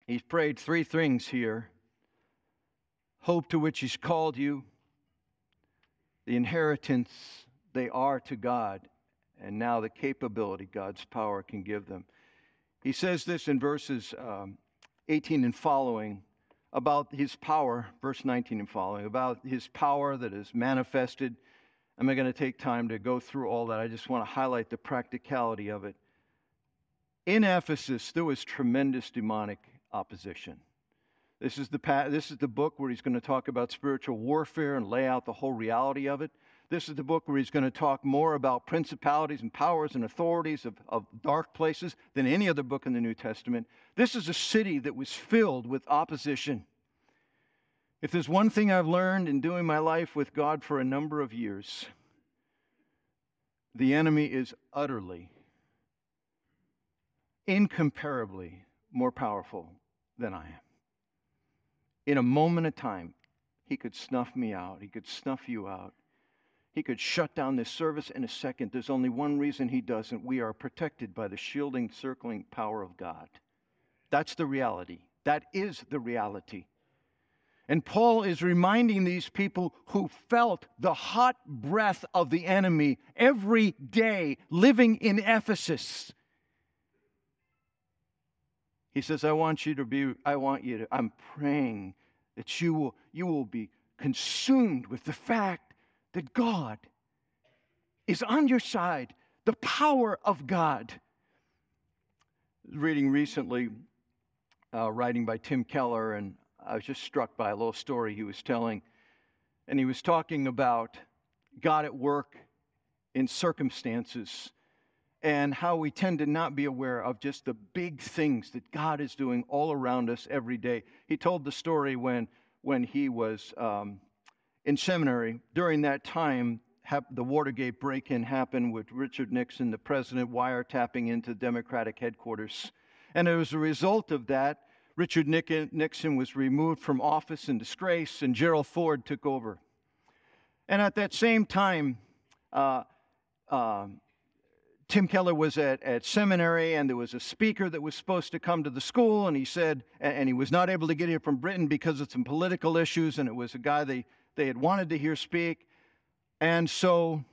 He's prayed three things here: hope to which He's called you, the inheritance they are to God, and now the capability God's power can give them. He says this in verses 18 and following about His power, verse 19 and following, about His power that is manifested. I'm not going to take time to go through all that. I just want to highlight the practicality of it. In Ephesus, there was tremendous demonic opposition. This is the book where he's going to talk about spiritual warfare and lay out the whole reality of it. This is the book where he's going to talk more about principalities and powers and authorities of dark places than any other book in the New Testament. This is a city that was filled with opposition. If there's one thing I've learned in doing my life with God for a number of years, the enemy is utterly, incomparably more powerful than I am. In a moment of time, he could snuff me out. He could snuff you out. He could shut down this service in a second. There's only one reason he doesn't. We are protected by the shielding, circling power of God. That's the reality. That is the reality. And Paul is reminding these people who felt the hot breath of the enemy every day living in Ephesus. He says, I'm praying that you will be consumed with the fact that God is on your side, the power of God. Reading recently, writing by Tim Keller, and I was just struck by a little story he was telling. And he was talking about God at work in circumstances and how we tend to not be aware of just the big things that God is doing all around us every day. He told the story when he was in seminary. During that time, the Watergate break-in happened with Richard Nixon, the president, wiretapping into Democratic headquarters. And as a result of that, Richard Nixon was removed from office in disgrace, and Gerald Ford took over. And at that same time, Tim Keller was at seminary, and there was a speaker that was supposed to come to the school, and he said, and he was not able to get here from Britain because of some political issues, and it was a guy they had wanted to hear speak. And so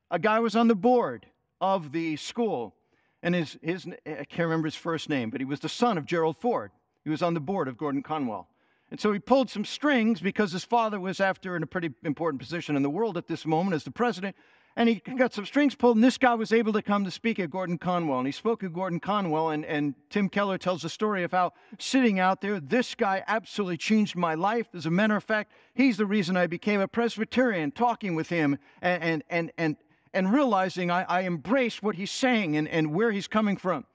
a guy was on the board of the school, and I can't remember his first name, but he was the son of Gerald Ford. He was on the board of Gordon Conwell. And so he pulled some strings because his father was after in a pretty important position in the world at this moment as the president. And he got some strings pulled, and this guy was able to come to speak at Gordon Conwell. And he spoke at Gordon Conwell, and Tim Keller tells the story of how sitting out there, this guy absolutely changed my life. As a matter of fact, he's the reason I became a Presbyterian, talking with him and realizing I embraced what he's saying and where he's coming from.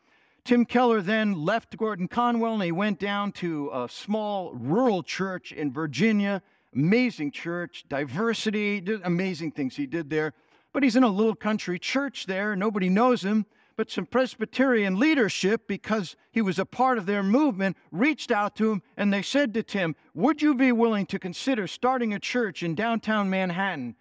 Tim Keller then left Gordon Conwell, and he went down to a small rural church in Virginia. Amazing church, diversity, amazing things he did there. But he's in a little country church there. Nobody knows him. But some Presbyterian leadership, because he was a part of their movement, reached out to him, and they said to Tim, would you be willing to consider starting a church in downtown Manhattan?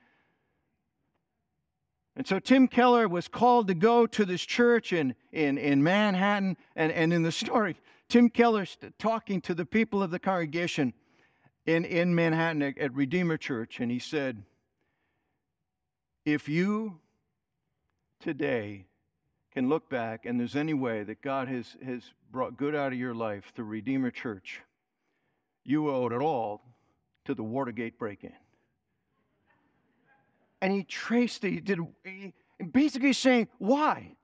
And so Tim Keller was called to go to this church in Manhattan. And in the story, Tim Keller talking to the people of the congregation in Manhattan at Redeemer Church. And he said, if you today can look back and there's any way that God has brought good out of your life through Redeemer Church, you owe it all to the Watergate break-in. And he traced it. He did basically saying, why?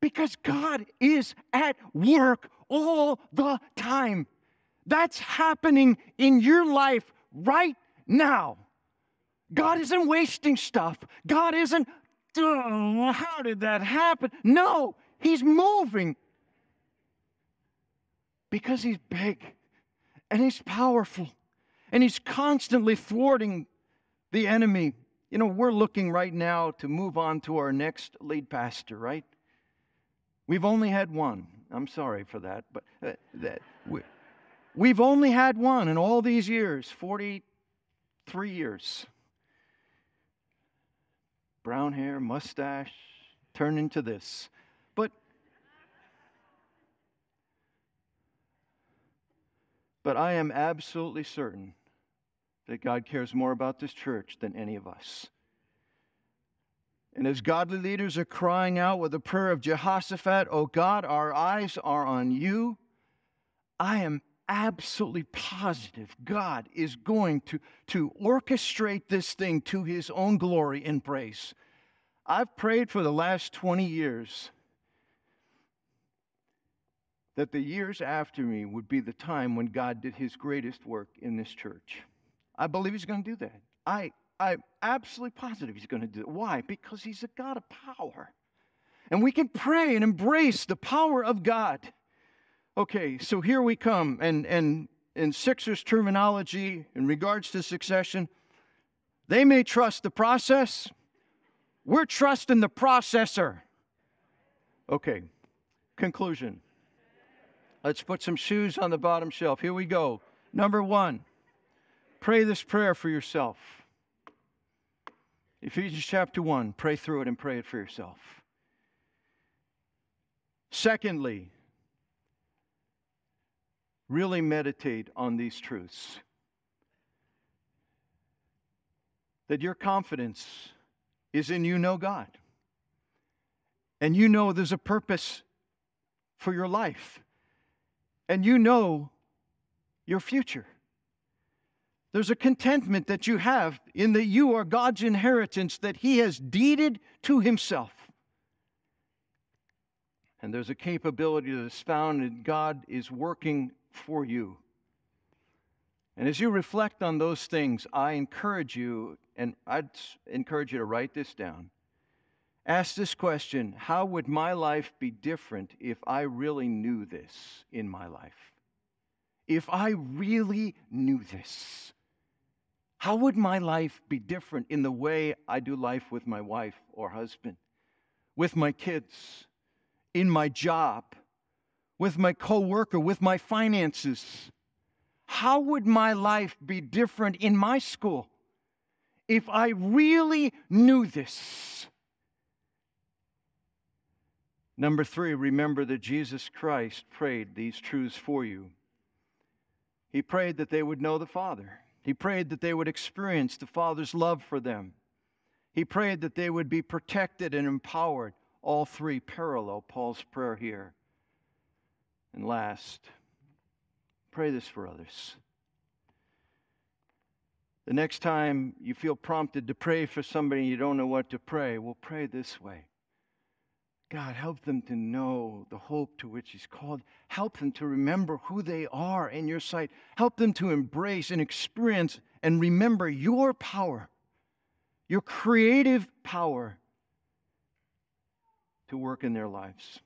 Because God is at work all the time. That's happening in your life right now. God isn't wasting stuff. God isn't, oh, how did that happen? No, He's moving. Because He's big and He's powerful and He's constantly thwarting the enemy. You know, we're looking right now to move on to our next lead pastor, right? We've only had one. I'm sorry for that, but we've only had one in all these years, 43 years. Brown hair, mustache, turned into this. But But I am absolutely certain that God cares more about this church than any of us. And as godly leaders are crying out with a prayer of Jehoshaphat, "Oh God, our eyes are on you," I am absolutely positive God is going to orchestrate this thing to His own glory and praise. I've prayed for the last 20 years that the years after me would be the time when God did His greatest work in this church. I believe He's going to do that. I'm absolutely positive He's going to do it. Why? Because He's a God of power. And we can pray and embrace the power of God. Okay, so here we come. And in Sixers terminology, in regards to succession, they may trust the process. We're trusting the processor. Okay, conclusion. Let's put some shoes on the bottom shelf. Here we go. Number 1, pray this prayer for yourself. Ephesians chapter 1, pray through it and pray it for yourself. Secondly, really meditate on these truths. That your confidence is in you know God. And you know there's a purpose for your life. And you know your future. There's a contentment that you have in that you are God's inheritance that He has deeded to Himself. And there's a capability that is found in God is working for you. And as you reflect on those things, I encourage you, and I'd encourage you to write this down. Ask this question: how would my life be different if I really knew this in my life? If I really knew this, how would my life be different in the way I do life with my wife or husband, with my kids, in my job, with my coworker, with my finances? How would my life be different in my school if I really knew this? Number 3, remember that Jesus Christ prayed these truths for you. He prayed that they would know the Father. He prayed that they would experience the Father's love for them. He prayed that they would be protected and empowered. All 3 parallel Paul's prayer here. And last, pray this for others. The next time you feel prompted to pray for somebody and you don't know what to pray, well, pray this way. God, help them to know the hope to which He's called. Help them to remember who they are in your sight. Help them to embrace and experience and remember your power, your creative power to work in their lives.